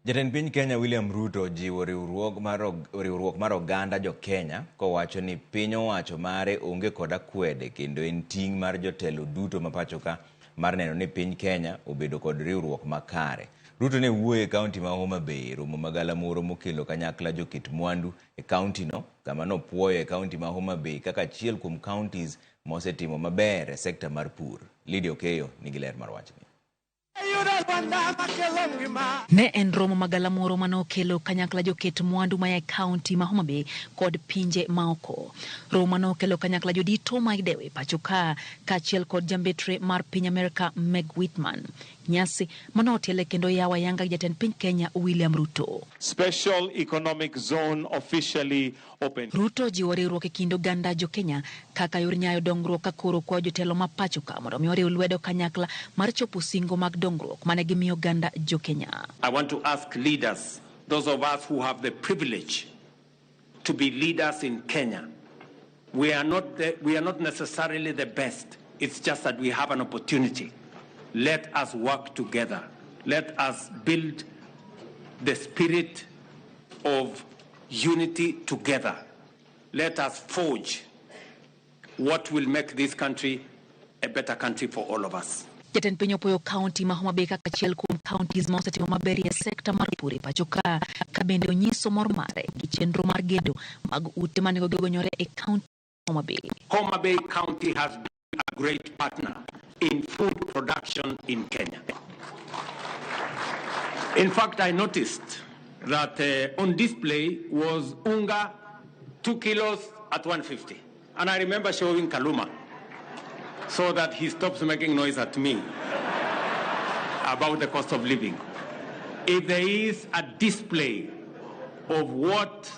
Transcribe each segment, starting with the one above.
Jatend piny Kenya William Ruto jiwo riwruok mar oganda jo Kenya kowacho ni piny owacho mare onge koda kwede kendo en ting' mar jotelo duto mapacho ka mar neno ni piny Kenya obedo kod riwruok makare. Ruto ne wuoye kaonti ma Homa Bay romo magala moro mokelo kanyakla joket mwandu e kaonti no kama no opuoyo e kaonti ma Homa Bay kaka achiel kuom kaontis ma osetimo maber e sekta mar pur. Lydia Okeyo nigi ler mar wachni. Ne en romo magala moro mane okelo kanyakla joket mwandu maya e kaonti ma Homa Bay kod pinje maoko. Romo mane okelo kanyakla jodito ma idewe pacho ka achiel kod jambetre mar piny Amerika Meg Whitman. Nyasi mane otele kendo yawa yanga jatend piny Kenya William Ruto. Special economic zone officially open. Ruto jiwo riwruok e kind oganda jo Kenya kaka yor nyayo dongruok ka koro kwa jotelo ma pacho ka mondo mi oriw lwedo kanyakla mar chopo singo mag dongruok mane gimiyo oganda jo Kenya. I want to ask leaders, those of us who have the privilege to be leaders in Kenya. We are not necessarily the best. It's just that we have an opportunity. Let us work together. Let us build the spirit of unity together. Let us forge what will make this country a better country for all of us. Jatend piny opuoyo kaonti ma Homa Bay kaka achiel kuom kaontis ma osetimo maber e sekta mar pur pacho ka bende onyiso mor mare gi chenro mar gedo mag ute mane gonyore e kaonti Homa Bay. Homa Bay County has been a great partner in food production in Kenya. In fact, I noticed that on display was unga 2 kilos at 150. And I remember showing Kaluma so that he stops making noise at me about the cost of living. If there is a display of what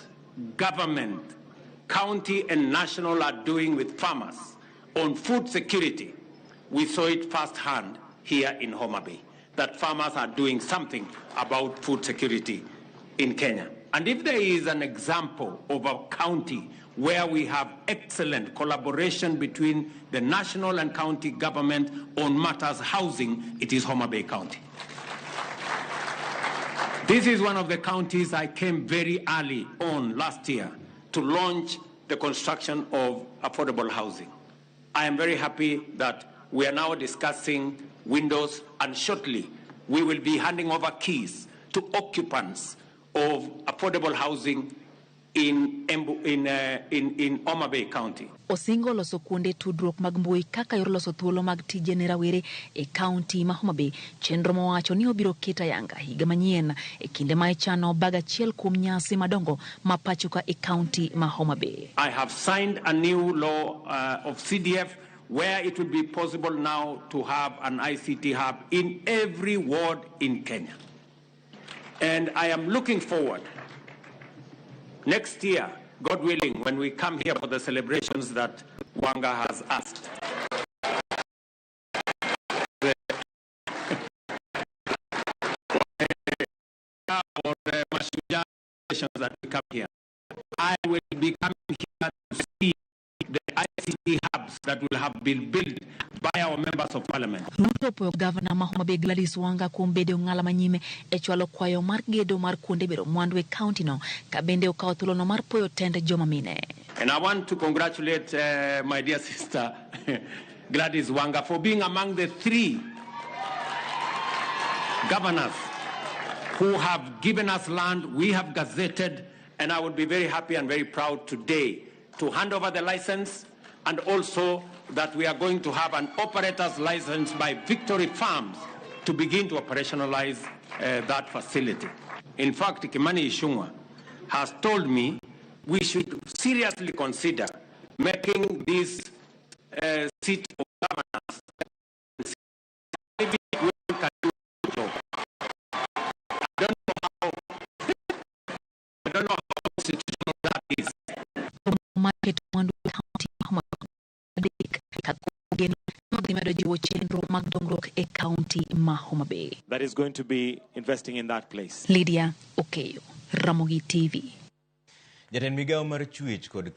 government, county and national are doing with farmers on food security, we saw it firsthand here in Homa Bay, that farmers are doing something about food security in Kenya. And if there is an example of a county where we have excellent collaboration between the national and county government on matters housing, it is Homa Bay County. This is one of the counties I came very early on last year to launch the construction of affordable housing. I am very happy that we are now discussing windows, and shortly we will be handing over keys to occupants of affordable housing in Homa Bay County. Osingo loso kuonde tudruok mag mbui kaka yor loso thuolo mag tije ne rawere e kaonti ma Homa Bay. Chenro mowacho ni obiro keta yanga higa manyien e kinde ma ichano bag achiel kuom nyasi madongo ma pacho ka e kaonti ma Homa Bay. I have signed a new law of CDF where it will be possible now to have an ICT hub in every ward in Kenya. And I am looking forward next year, God willing, when we come here for the celebrations that Wanga has asked. That we come here, I will be coming here to see the ICT hubs that will have been built by our members of parliament. Ruto po Governor ma Homa Bay Gladys Wanga kuom bedo ng'ala manyime e chwalo kwayo mar gedo mar kuonde bero mwandu e kaonti no ka bende okawo thuolono mar puoyo tend joma mine. And I want to congratulate my dear sister Gladys Wanga for being among the 3 governors who have given us land. We have gazetted, and I would be very happy and very proud today to hand over the license, and also that we are going to have an operator's license by Victory Farms to begin to operationalize that facility. In fact, Kimani Ichung'wah has told me we should seriously consider making this seat of governance. I don't know how institutional that is. Market mwandu kaunti Homa Bay. That is going to be investing in that place. Lydia Okeyo, Ramogi TV. Jatend migao mar chwech kod